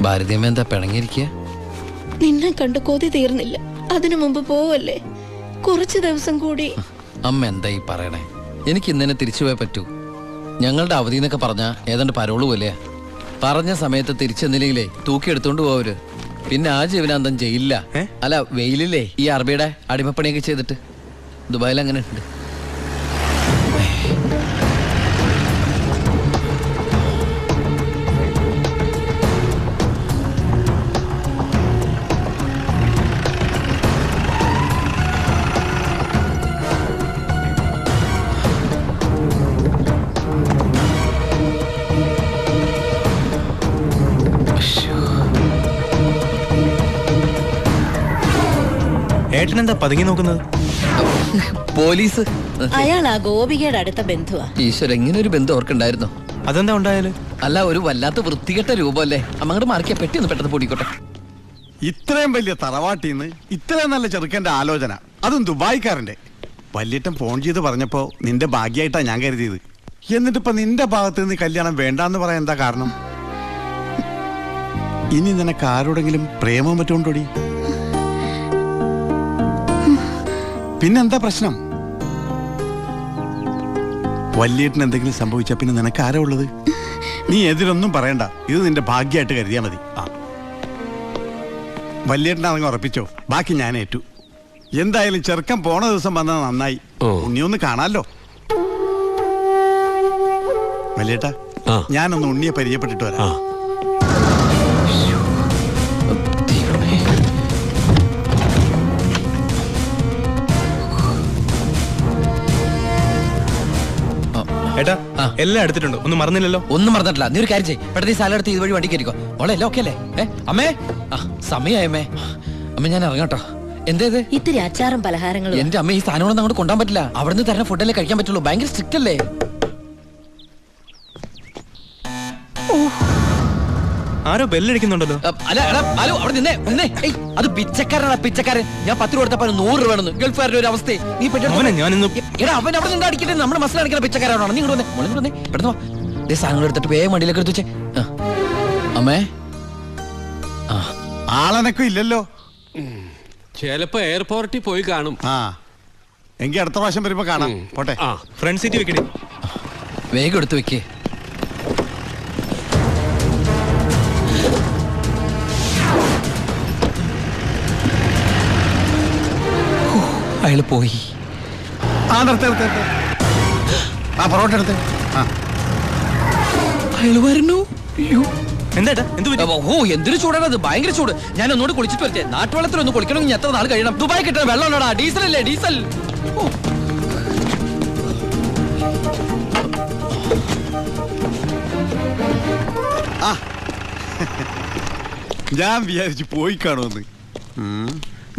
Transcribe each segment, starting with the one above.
ഭാരതീയമ്മ എന്താ പിണങ്ങിയിരിക്കുക? നിന്നെ കണ്ട് കൊതി തീർന്നില്ല. അതിനു മുമ്പ് പോവല്ലേ, കുറച്ചു ദിവസം കൂടി. അമ്മ എന്താ ഈ പറയണേ? എനിക്ക് ഇന്നെ തിരിച്ചു പോയേ പറ്റൂ. ഞങ്ങളുടെ അവധി എന്നൊക്കെ പറഞ്ഞ ഏതാണ്ട് പരോള് പോലെയാ. പറഞ്ഞ സമയത്ത് തിരിച്ചെന്നില്ലെങ്കിലേ തൂക്കി എടുത്തോണ്ട് പോവര്. പിന്നെ ആ ജീവനാന്തം ജയിലില്ല. അല്ല, വെയിലില്ലേ ഈ അറബിയുടെ അടിമപ്പണിയൊക്കെ ചെയ്തിട്ട്. ദുബായിൽ അങ്ങനെ ഉണ്ട്. ഏട്ടനെന്താ പതുങ്ങി നോക്കുന്നത്? പോലീസ്. അയാൾ ആ ഗോപികയുടെ അടുത്ത ബന്ധുവാ. ഈശ്വര, ഇങ്ങനെ ഒരു ബന്ധം ഓർക്കുണ്ടായിരുന്നോ? അതെന്താ ഉണ്ടായാലും? അല്ല, ഒരു വല്ലാത്ത വൃത്തികെട്ട രൂപമല്ലേ. അങ്ങോട്ട് മാറിക്കാ, പെട്ടി ഒന്ന് പെട്ടെന്ന് പൊടിക്കോട്ടെ. ഇത്രയും വലിയ തറവാട്ടിന്ന് ഇത്രയും നല്ല ചെറുക്കന്റെ ആലോചന, അതും ദുബായിക്കാരന്റെ. വല്യേട്ടൻ ഫോൺ ചെയ്ത് പറഞ്ഞപ്പോ നിന്റെ ഭാഗ്യമായിട്ടാ ഞാൻ കരുതിയത്. എന്നിട്ടിപ്പോ നിന്റെ ഭാഗത്ത് നിന്ന് കല്യാണം വേണ്ടാന്ന് പറയാൻ എന്താ കാരണം? ഇനി നിനക്ക് ആരോടെങ്കിലും പ്രേമം പറ്റുകൊണ്ടോടി? പിന്നെന്താ പ്രശ്നം? വല്യേട്ടന് എന്തെങ്കിലും സംഭവിച്ചാ പിന്നെ നിനക്ക് ആരാ ഉള്ളത്? നീ എതിരൊന്നും പറയണ്ട, ഇത് നിന്റെ ഭാഗ്യമായിട്ട് കരുതിയാ മതി. വല്യേട്ടനാണെങ്കിൽ ഉറപ്പിച്ചോ, ബാക്കി ഞാൻ ഏറ്റു. എന്തായാലും ചെറുക്കൻ പോണ ദിവസം വന്നത് നന്നായി. ഉണ്ണിയൊന്ന് കാണാലോ. വല്യേട്ടാ, ഞാനൊന്ന് ഉണ്ണിയെ പരിചയപ്പെട്ടിട്ട് വരാം. ഏട്ടാ, എല്ലാം എടുത്തിട്ടുണ്ട്, ഒന്നും മറന്നില്ലല്ലോ? ഒന്നും മറന്നിട്ടില്ല. നീ ഒരു കാര്യം ചെയ്യ്, പെട്ടെന്ന് ഈ സാലം എടുത്ത് ഇതുവഴി വണ്ടി കയറിക്കോ. മോളെ എല്ലാം ഓക്കെ അല്ലേ? അമ്മേ, സമയമായമ്മേ. അമ്മ ഞാൻ ഇറങ്ങാട്ടോ. എന്തേത്? ഇത്തിരി അച്ചാറും പലഹാരങ്ങളും. എന്റെ അമ്മ, ഈ സാധനങ്ങളൊന്നും അങ്ങോട്ട് കൊണ്ടാൻ പറ്റില്ല. അവിടുന്ന് തരുന്ന ഫുഡല്ലേ കഴിക്കാൻ പറ്റുള്ളൂ. ഭയങ്കര സ്ട്രിക്റ്റ് അല്ലേ? ആരോ ബെല്ലടിക്കുന്നുണ്ടല്ലോ. അല്ല, ഹലോ, അവിടെ നിന്നേ. അത് പിച്ചക്കാരനാണ്, പിച്ചക്കാരൻ. ഞാൻ 10 രൂപ കൊടുത്തപ്പോ 100 രൂപ വേണമെന്ന്. ഗൾഫുകാരുടെ ഒരു അവസ്ഥ നീ എടാ, അവൻ അവിടെ നിന്ന് അടിക്കട്ടെ. നമ്മുടെ മസാല അടിക്കുന്ന പിച്ചക്കാരാണോ? നീ ഇങ്ങോട്ട് വന്നേ, പെട്ടെന്ന് സാധനങ്ങൾ എടുത്തിട്ട് വേഗം വണ്ടിയിലേക്ക് എടുത്ത് വെച്ചേ. അമ്മേ, ആളനക്കും ഇല്ലല്ലോ. ചിലപ്പോ എയർപോർട്ടിൽ പോയി കാണും. എങ്കിൽ അടുത്ത പ്രാവശ്യം വരുമ്പോ കാണാം. പോട്ടെ. ഫ്രണ്ട് സീറ്റ് വെക്കണേ. വേഗം എടുത്ത് വെക്കേ. അയാള് പോയി. പൊറോട്ട എടുത്ത്. അയാള് വരുന്നു. എന്താ എന്തൊരു ചൂടാണത്, ഭയങ്കര ചൂട്. ഞാൻ ഒന്നുകൂടി കുളിച്ചിട്ട് വരട്ടെ. നാട്ടുവെള്ളത്തിൽ ഒന്ന് കുളിക്കണമെങ്കിൽ എത്ര നാൾ കഴിയണം? ദുബായ് കിട്ടുന്ന വെള്ളമാണോടാ? ഡീസൽ അല്ലേ, ഡീസൽ. ഞാൻ വിചാരിച്ചു പോയി കാണുമെന്ന്.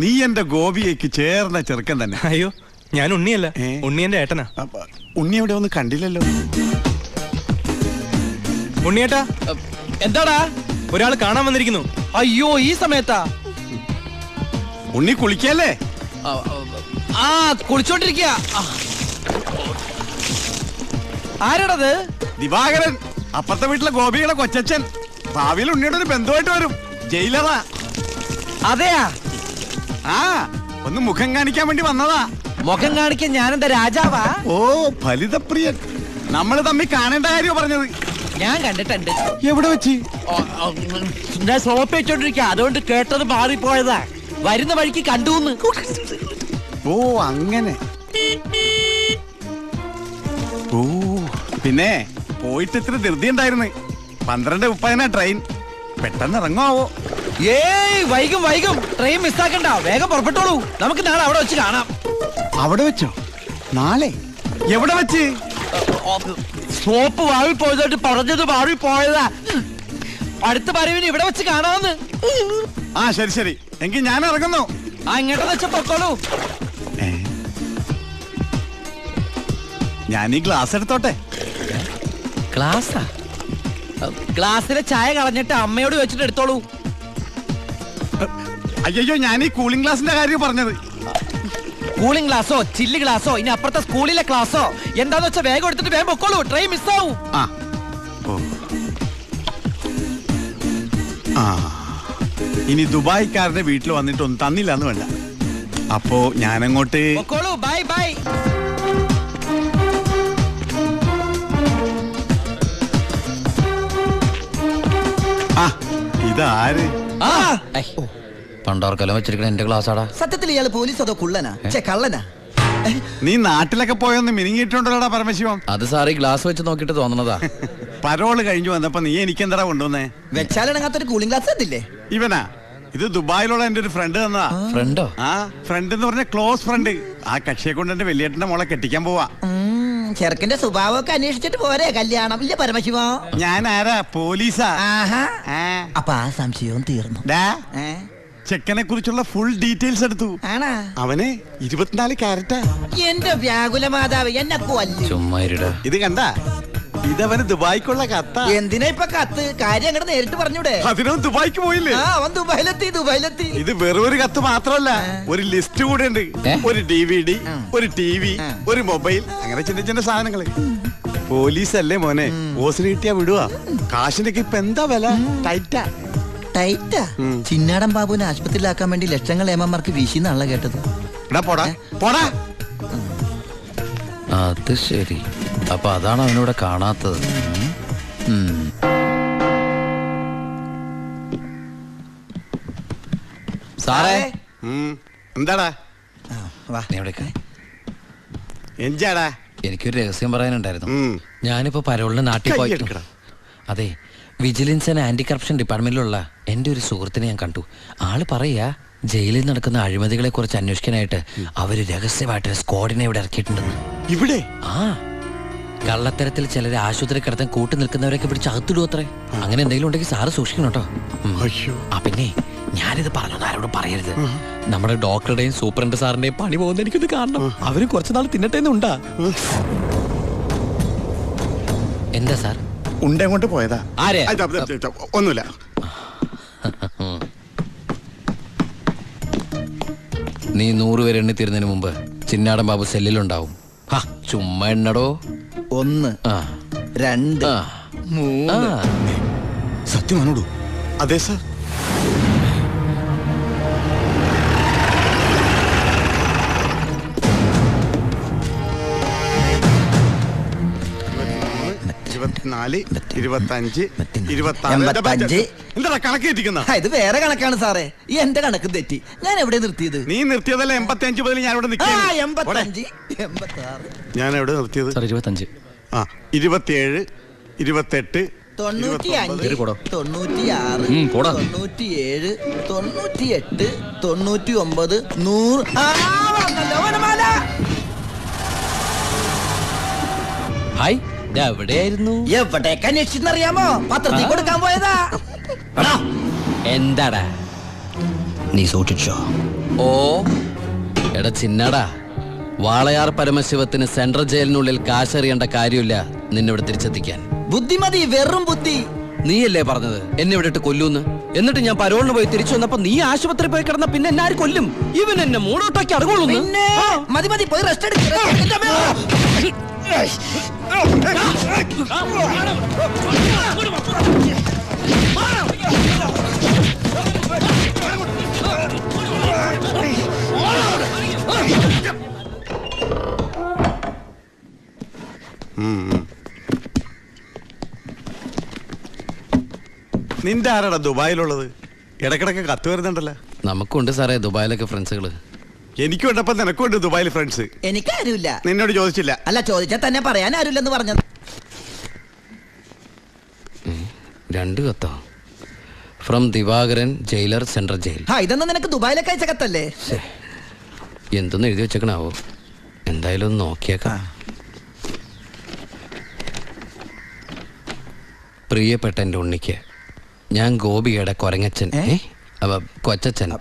നീ എന്റെ ഗോപിയേക്ക് ചേർന്ന ചെറുക്കൻ തന്നെ. അയ്യോ, ഞാൻ ഉണ്ണിയല്ല, ഉണ്ണി എന്റെ ഏട്ടനാ. ഉണ്ണി എവിടെ ഒന്നും കണ്ടില്ലല്ലോ. ഉണ്ണിയേട്ടാ, എന്താടാ? ഒരാൾ കാണാൻ വന്നിരിക്കുന്നു. അയ്യോ, ഈ സമയത്താ? ഉണ്ണി കുളിക്കല്ലേ? കുളിച്ചോണ്ടിരിക്കുക. ആരാടത്? ദിവാകരൻ, അപ്പുറത്തെ വീട്ടിലെ ഗോപിയുടെ കൊച്ചച്ഛൻ. ഭാവിയിൽ ഉണ്ണിയുടെ ഒരു ബന്ധുവായിട്ട് വരും. ജയിലറാ. അതെയാ? ഒന്ന് മുഖം കാണിക്കാൻ വേണ്ടി വന്നതാ. മുഖം കാണിക്കാൻ ഞാനെന്താ രാജാവാ? ഓ, ഫലിതപ്രിയൻ. നമ്മള് തമ്മിൽ കാണേണ്ട കാര്യം പറഞ്ഞത്. ഞാൻ കണ്ടിട്ടുണ്ട്. എവിടെ വെച്ച്? ഞാൻ സോപ്പ് വെച്ചോണ്ടിരിക്കുക, അതുകൊണ്ട് കേട്ടത് മാറിപ്പോയതാ. വരുന്ന വഴിക്ക് കണ്ടുന്ന്. ഓ, അങ്ങനെ. ഓ, പിന്നെ പോയിട്ട് ഇത്ര ധൃതി ഉണ്ടായിരുന്നു. 12:30 ട്രെയിൻ. പെട്ടെന്ന് ഇറങ്ങുവോ? ഏയ്, വൈകും. ട്രെയിൻ മിസ്സാക്കണ്ട, വേഗം പുറപ്പെട്ടോളൂ. നമുക്ക് നാളെ അവിടെ വെച്ച് കാണാം. അവിടെ വെച്ചോ? നാളെ? എവിടെ വെച്ച്? സോപ്പ് വാഴി പോയതായിട്ട് പറഞ്ഞത് മാറി പോയതാ. അടുത്ത വരവിന് ഇവിടെ വെച്ച് കാണാന്ന്. ശരി, എങ്കിൽ ഞാൻ ഇറങ്ങുന്നു. ഇങ്ങോട്ടെന്ന് വെച്ചാ പൊക്കോളൂ. ഞാൻ ഈ ഗ്ലാസ് എടുത്തോട്ടെ. ഗ്ലാസാ? ഗ്ലാസ്സിലെ ചായ കളഞ്ഞിട്ട് അമ്മയോട് വെച്ചിട്ട് എടുത്തോളൂ. അയ്യോ, ഞാൻ ഈ കൂളിംഗ് ഗ്ലാസിന്റെ കാര്യം പറഞ്ഞത്. കൂളിംഗ് ഗ്ലാസോ ചില്ല് ഗ്ലാസോ ഇനി അപ്പുറത്തെ സ്കൂളിലെ ക്ലാസ്സോ എന്താന്ന് വെച്ചാൽ വേഗം എടുത്തിട്ട് വേഗം പൊക്കോളൂ, ട്രെയിൻ മിസ്സാവും. ആ ഓ ആ ഇനി ദുബായിക്കാരന്റെ വീട്ടിൽ വന്നിട്ടൊന്നും തന്നില്ല എന്ന് വേണ്ട. അപ്പോ ഞാനങ്ങോട്ട് പൊക്കോളൂ, ബൈ ബൈ. ആ ഇതാര്? പണ്ടോർക്കലം വെച്ചിരിക്കണ എന്റെ ക്ലാസ്സാടാ. സത്യത്തിൽ ഇയാള് പോലീസ് അതോ കുള്ളനാ കള്ളനാ? നീ നാട്ടിലൊക്കെ പോയൊന്ന് മിനിങ്ങിയിട്ടുണ്ടല്ലോടാ പരമശിവം. അത് സാറി ഗ്ലാസ് വെച്ച് നോക്കിട്ട് തോന്നണതാ. പരോള് കഴിഞ്ഞു വന്നപ്പോ നീ എനിക്കെന്താ കൊണ്ടുവന്നേ? വെച്ചാലിണങ്ങാത്തൊരു കൂളിംഗ് ഗ്ലാസ് എന്തില്ലേ? ഇവനാ? ഇത് ദുബായിലുള്ള എന്റെ ഒരു ഫ്രണ്ട് തന്നതാ. ഫ്രണ്ടോ? ആ ഫ്രണ്ട് എന്ന് പറഞ്ഞ ക്ലോസ് ഫ്രണ്ട്. ആ കക്ഷിയെ കൊണ്ട് എന്റെ വലിയേട്ടന്റെ മോളെ കെട്ടിക്കാൻ പോവാ. ചെറുക്കന്റെ സ്വഭാവമൊക്കെ അന്വേഷിച്ചിട്ട് പോരെ കല്യാണം ഇല്ല പരമശിവ? ഞാൻ ആരാ? പോലീസാ. അപ്പൊ ആ സംശയവും തീർന്നു. ചെക്കനെ കുറിച്ചുള്ള ഫുൾ ഡീറ്റെയിൽസ് എടുത്തു. ആണാ? അവന് 24 ക്യാരറ്റാ. എന്റെ വ്യാകുല മാതാവ് എന്നെ കൊല്ലു. ചുമ്മാ ഇരുടാ. ഇത് കണ്ട, ഇതവന് ദുബായിക്കുള്ള കത്താ. എന്തിനാ ഇപ്പൊ കത്ത്? കാര്യം അങ്ങോട്ട് നേരിട്ട് പറഞ്ഞൂടെ? അതിനും ദുബായിക്ക് പോയില്ലേ? ആ അവൻ ദുബായിലെത്തി. ഇത് വെറും ഒരു കത്ത് മാത്രമല്ല, ഒരു ലിസ്റ്റ് കൂടെ ഉണ്ട്. ഒരു DVD, ഒരു TV, ഒരു മൊബൈൽ, അങ്ങനെ ചിന്ന ചിന്ന സാധനങ്ങള്. പോലീസല്ലേ മോനെ, ഓസിന് കിട്ടിയാ വിടുവാ. കാശിന്റെ ഇപ്പൊ എന്താ വില? ടൈറ്റാ. ചിന്നാടൻ ബാബുവിനെ ആശുപത്രിയിലാക്കാൻ വേണ്ടി ലക്ഷങ്ങൾ ഏമാർക്ക് വീശിന്നാണല്ലോ കേട്ടത്. പോടാ പോടാ. അത് ശരി, അപ്പൊ അതാണ് അവനോട് കാണാത്തത്. സാറേ, എന്താടാ? നീ എവിടേക്കാ? എഞ്ചാടാ? എനിക്കൊരു രഹസ്യം പറയാനുണ്ടായിരുന്നു. ഞാനിപ്പോ പരോളിന് നാട്ടിൽ പോയി. അതെ, വിജിലൻസ് ആൻഡ് ആന്റി കറപ്ഷൻ ഡിപ്പാർട്ട്മെന്റിലുള്ള എന്റെ ഒരു സുഹൃത്തിനെ ഞാൻ കണ്ടു. ആള് പറയാ ജയിലിൽ നടക്കുന്ന അഴിമതികളെ കുറിച്ച് അന്വേഷിക്കാനായിട്ട് അവര് രഹസ്യമായിട്ട് സ്ക്വാഡിനെ ഇവിടെ ഇറക്കിയിട്ടുണ്ടെന്ന്. ഇവിടെ? ആ, കള്ളത്തരത്തിൽ ചിലരെ ആശുപത്രി കിടത്താൻ കൂട്ടി നിൽക്കുന്നവരൊക്കെ പിടിച്ച് അകത്തിടും അത്രേ. അങ്ങനെ എന്തെങ്കിലും ഉണ്ടെങ്കിൽ സാറ് സൂക്ഷിക്കണം കേട്ടോ. ആ പിന്നെ ഞാനിത് പറഞ്ഞു ആരോടും പറയരുത്. നമ്മുടെ ഡോക്ടറുടെയും സൂപ്രണ്ട് സാറിന്റെയും പണി പോകുന്ന എനിക്കൊന്ന് കാണണം. അവര് കുറച്ചുനാൾ തിന്നട്ടേന്നുണ്ടാ. എന്താ സാർ? ഉണ്ടങ്ങോട്ട് പോയതാ. ആരെ? ഒന്നുമില്ല. നീ 100 പേര് എണ്ണി തീരുന്നതിന് മുമ്പ് ചിന്നാടൻ ബാബു സെല്ലിലുണ്ടാവും. ചുമ്മാ എണ്ണടോ. 1 2 3. സത്യമാണോടൂ? അതെ സാർ. എന്താ കണക്ക് തെറ്റിക്കുന്ന? ഇത് വേറെ കണക്കാണ് സാറേ. ഈ എന്റെ കണക്ക് തെറ്റി. ഞാൻ എവിടെ നിർത്തിയത്? നീ നിർത്തിയതല്ല 85 മുതൽ ഞാൻ ഇവിടെ 85 86. ഞാൻ എവിടെ നിർത്തിയത്? 25. ആ 27 28 95 96 97 98 99 100. ഹായ്, എവിടെയായിരുന്നു? എവിടേക്ക് അന്വേഷിച്ചെന്നറിയാമോ? പത്രത്തിൽ കൊടുക്കാൻ പോയതാ. എന്താടാ നീ സൂക്ഷിച്ചോ? ഓ എടാ ചിന്നടാ, വാളയാർ പരമശിവത്തിന് സെൻട്രൽ ജയിലിനുള്ളിൽ കാശറിയേണ്ട കാര്യമില്ല നിന്നിവിടെ തിരിച്ചെത്തിക്കാൻ. ബുദ്ധിമതി, വെറും ബുദ്ധി. നീയല്ലേ പറഞ്ഞത് എന്നെ ഇവിടെ ഇട്ട് കൊല്ലൂന്ന്? എന്നിട്ട് ഞാൻ പരോളിന് പോയി തിരിച്ചു വന്നപ്പോ നീ ആശുപത്രി പോയി കിടന്ന പിന്നെ എന്നെ ആര് കൊല്ലും? ഇവൻ എന്നെ മൂടോട്ടാക്കി അടങ്ങുള്ളൂ. മതി പോയി റെസ്റ്റ് എടുക്ക. നിന്റെ ആരാടാ ദുബായിലുള്ളത്? ഇടക്കിടക്ക് കത്ത് വരുന്നുണ്ടല്ലോ. നമുക്കുണ്ട് സാറേ ദുബായിലൊക്കെ ഫ്രണ്ട്സുകള്. എനിക്കുണ്ടപ്പോ നിനക്കുണ്ട് ദുബായിൽ ഫ്രണ്ട്സ്. എനിക്കാരുമില്ല. നിന്നോട് ചോദിച്ചില്ല? അല്ല, ചോദിച്ചാൽ തന്നെ പറയാൻ ആരുമില്ലെന്ന് പറഞ്ഞത്. 2 കത്തോ? From Divakaran, jailer, central jail. ഇതൊന്നും നിനക്ക് ദുബായിലൊക്കെ അയച്ച കത്തല്ലേ? എന്തൊന്നും എഴുതി വെച്ചേക്കണാവോ? എന്തായാലും ഒന്ന് നോക്കിയേക്കാം. പ്രിയപ്പെട്ട എൻ്റെ ഉണ്ണിക്ക്, ഞാൻ ഗോപിയുടെ കൊരങ്ങച്ചൻ കൊച്ചച്ചൻ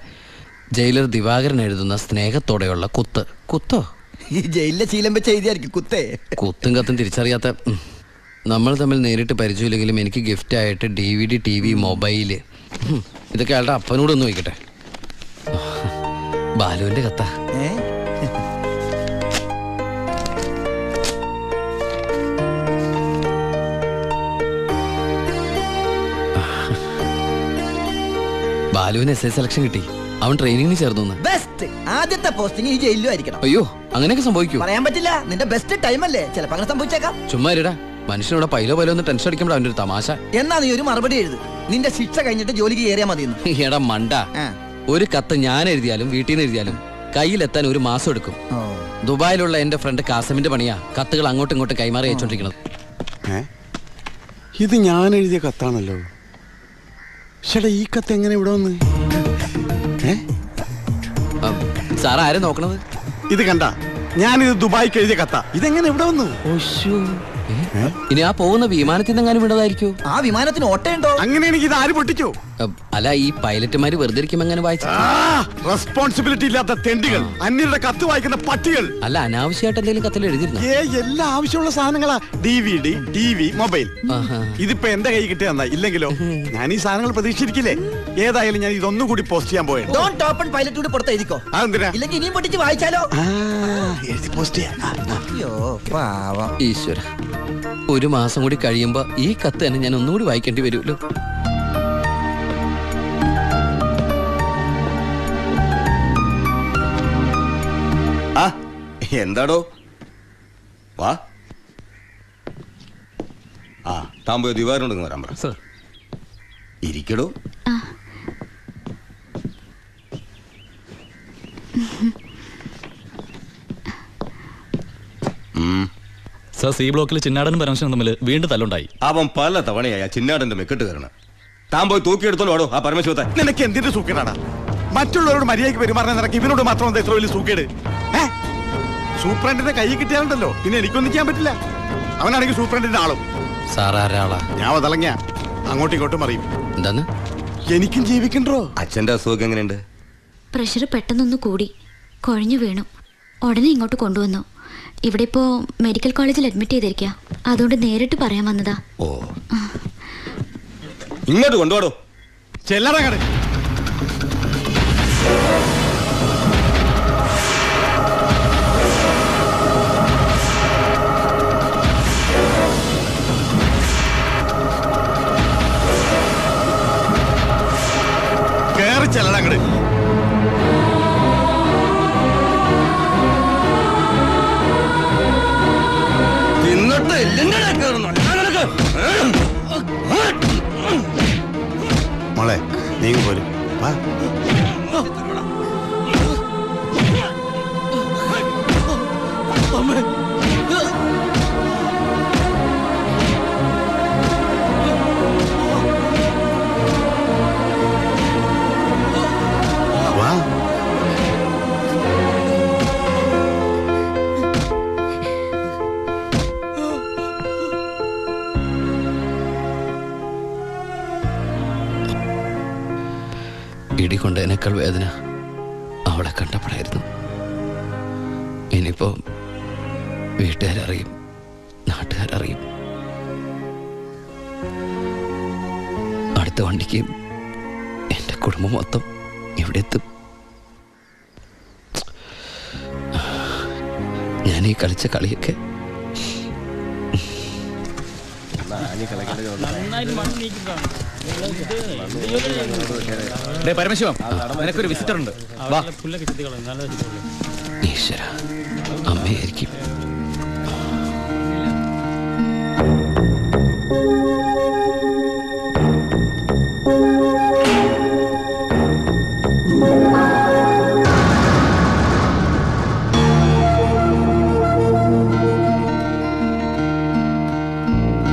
ജയിലർ ദിവാകരൻ എഴുതുന്ന സ്നേഹത്തോടെയുള്ള കുത്ത്. കുത്തോ? ഈ ജയിലിലെ ശീലം വെച്ച് എഴുതിയായിരിക്കും കുത്തേ. കുത്തും കത്തും തിരിച്ചറിയാത്ത നമ്മൾ തമ്മിൽ നേരിട്ട് പരിചയമില്ലെങ്കിലും എനിക്ക് ഗിഫ്റ്റായിട്ട് DVD, TV, മൊബൈല്, ഇതൊക്കെ അയാളുടെ അപ്പനോടൊന്ന് വയ്ക്കട്ടെ. ബാലുവിന്റെ കത്താ. ബാലുവിന് എസ് ഐ സെലക്ഷൻ കിട്ടി. അവൻ ട്രെയിനിങ്ങിന് ചേർന്നു. ബെസ്റ്റ് ആദ്യത്തെ പോസ്റ്റിംഗ് ഈ ജയിലിലും ആയിരിക്കണം. അയ്യോ, അങ്ങനെയൊക്കെ സംഭവിക്കൂ? പറയാൻ പറ്റില്ല, നിന്റെ ബെസ്റ്റ് ടൈം അല്ലേ, ചിലപ്പോ അങ്ങനെ സംഭവിച്ചേക്കാം. ചുമ്മാ ഇരടാ, മനുഷ്യനോട് പൈലോ ഒന്ന് ടെൻഷൻ അടിക്കുമ്പോൾ അവൻ്റെ ഒരു തമാശ. എന്നാ നീ ഒരു മറുപടി എഴുത്, നിന്റെ ശിക്ഷ കഴിഞ്ഞിട്ട് ജോലിക്ക് കയറിയാ മതി. എടാ മണ്ട, ഒരു കത്ത് ഞാൻ എഴുതിയാലും വീട്ടിൽ നിന്ന് എഴുതിയാലും കയ്യിലെത്താൻ ഒരു മാസം എടുക്കും. ദുബായിലുള്ള എന്റെ ഫ്രണ്ട് കാസമിന്റെ പണിയാ കത്തുകൾ അങ്ങോട്ടും ഇങ്ങോട്ടും കൈമാറി അയച്ചോണ്ടിരിക്കുന്നത്. ഇത് ഞാൻ എഴുതിയ കത്താണല്ലോ. ചേട്ടാ, ഈ കത്ത് എങ്ങനെ ഇവിടെ വന്ന്? സാർ ആരെ നോക്കണത്? ഇത് കണ്ട, ഞാനിത് ദുബായിക്ക് എഴുതിയ കത്ത. ഇതെങ്ങനെ ഇവിടെ വന്നു? ഇനി ആ പോകുന്ന വിമാനത്തിൽ നിന്നെങ്ങാനും വിടതായിരിക്കോ? ആ വിമാനത്തിന് ഓട്ടയുണ്ടോ? അങ്ങനെയാണെങ്കിൽ ഇത് ആര് പൊട്ടിച്ചോ? അല്ല, ഈ പൈലറ്റുമാര് വെറുതെ ഇരിക്കും എങ്ങനെ വായിച്ചു? റെസ്പോൺസിബിലിറ്റി ഇല്ലാത്ത തെണ്ടികൾ, അന്യരുടെ കത്ത് വായിക്കുന്ന പട്ടികൾ. അല്ല, അനാവശ്യമായിട്ട് എന്തെങ്കിലും കത്തിൽ എഴുതിയിരുന്നു? എല്ലാ ആവശ്യമുള്ള സാധനങ്ങളാ. DVD, TV, mobile. ഇതിപ്പോ എന്റെ കൈ കിട്ടിയ ഇല്ലെങ്കിലോ ഞാൻ ഈ സാധനങ്ങൾ പ്രതീക്ഷിച്ചിരിക്കില്ലേ? ഏതായാലും ഞാൻ ഇതൊന്നും കൂടി പോസ്റ്റ് ചെയ്യാൻ പോയത്. ഡോണ്ട് ഓപ്പൺ പൈലറ്റ് കൂടി പുറത്ത് എഴുതിക്കോ. അതെന്തിനാ? ഇല്ലെങ്കിൽ ഇനിയും പൊട്ടിച്ച് വായിച്ചാലോ? എഴുതി പോസ്റ്റ് ചെയ്യാം. അയ്യോ പാവം. ഈശ്വര, ഒരു മാസം കൂടി കഴിയുമ്പോ ഈ കത്ത് തന്നെ ഞാൻ ഒന്നുകൂടി വായിക്കേണ്ടി വരുമല്ലോ. എന്താടോ? വാ. താൻ പോയി ദിവാറിനോട് വരാൻ പറ. ഇരിക്കടോ. സർ, സി ബ്ലോക്കിൽ ചിന്നാടനും പരമശിവനും തമ്മിൽ വീണ്ടും തല്ലുണ്ടായി. അവൻ പല തവണയായി ആ ചിന്നാടന്റെ മെക്കെട്ട് കയറണം. താൻ പോയി തൂക്കിയെടുത്തോളൂ ആടോ ആ പരമശിവത്തെ. നിനക്ക് എന്തിന്റെ സൂക്കേടാണ്? മറ്റുള്ളവരോട് മര്യാദയ്ക്ക് പെരുമാറാൻ നിനക്ക് ഇവനോട് മാത്രം എത്ര വലിയ സൂക്കേട്? സൂപ്രണ്ടിന്റെ കൈ കിട്ടിയാലുണ്ടല്ലോ പിന്നെ എനിക്കൊന്നും ചെയ്യാൻ പറ്റില്ല. അവനാണെങ്കിൽ സൂപ്രണ്ടിന്റെ ആളും. സാറാരാളാ? ഞാൻ അതളങ്ങ അങ്ങോട്ടും ഇങ്ങോട്ടും അറിയും. എന്താന്ന്? എനിക്കും ജീവിക്കണ്ടോ? അച്ഛന്റെ അസുഖം എങ്ങനെയുണ്ട്? പ്രഷർ പെട്ടെന്നൊന്ന് കൂടി കുഴഞ്ഞു വീണു. ഉടനെ ഇങ്ങോട്ട് കൊണ്ടുവന്നു. ഇവിടെ ഇപ്പോ മെഡിക്കൽ കോളേജിൽ അഡ്മിറ്റ് ചെയ്തിരിക്കുക. അതുകൊണ്ട് നേരിട്ട് പറയാൻ വന്നതാ. ഓ, ഇങ്ങോട്ട് കൊണ്ടുപോടോ. ചെല്ലടാ കട. കേറി ചെല്ലടാ കട. മോളെ, നീ പോലും വാ. വാ. ഇടികൊണ്ട് എന്നെക്കാൾ വേദന അവളെ കണ്ടപ്പോഴായിരുന്നു. ഇനിയിപ്പോ വീട്ടുകാരറിയും, നാട്ടുകാരറിയും. അടുത്ത വണ്ടിക്ക് എൻ്റെ കുടുംബം മൊത്തം ഇവിടെ എത്തും. ഞാൻ ഈ കളിച്ച കളിയൊക്കെ പരമശിവം, നിനക്കൊരു വിസിറ്റർ ഉണ്ട്. ഈശ്വര, അമ്മയായിരിക്കും.